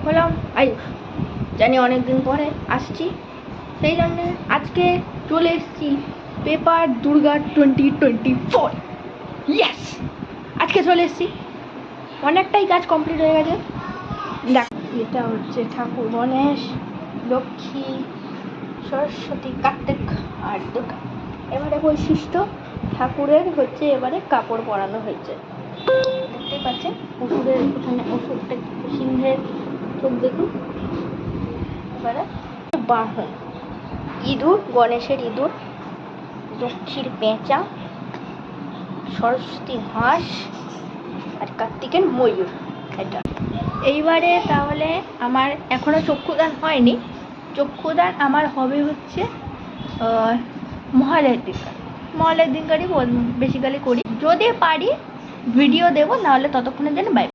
বললাম আয়ুষ জানি অনেক দিন পরে আসছি, সেই জন্যে আজকে চলে এসেছি পেপার দুর্গা 2024। ইয়েস, আজকে চলে এসেছি, অনেকটাই কাজ কমপ্লিট হয়ে গেছে। দেখ, এটা হচ্ছে ঠাকুর গণেশ, লক্ষ্মী, সরস্বতী, কার্তিক আর দুর্গা। এবারে বৈশিষ্ট্য ঠাকুরের হচ্ছে এবারে কাপড় পরানো হয়েছে, দেখতেই পাচ্ছেন। ওষুধের এখানে ওষুধটা সিংহের চোখ দেখুন। এবারে বাহন, ইঁদুর, গণেশের ইঁদুর, লক্ষ্মীর পেঁচা, সরস্বতী হাঁস আর কার্তিকের ময়ূর। এটা এইবারে তাহলে আমার এখনো চক্ষুদান হয়নি, চক্ষুদান আমার হবে হচ্ছে মহালয়ের দিনকারই বেসিক্যালি করি। যদি পারি ভিডিও দেবো, নাহলে ততক্ষণের জন্য বাই।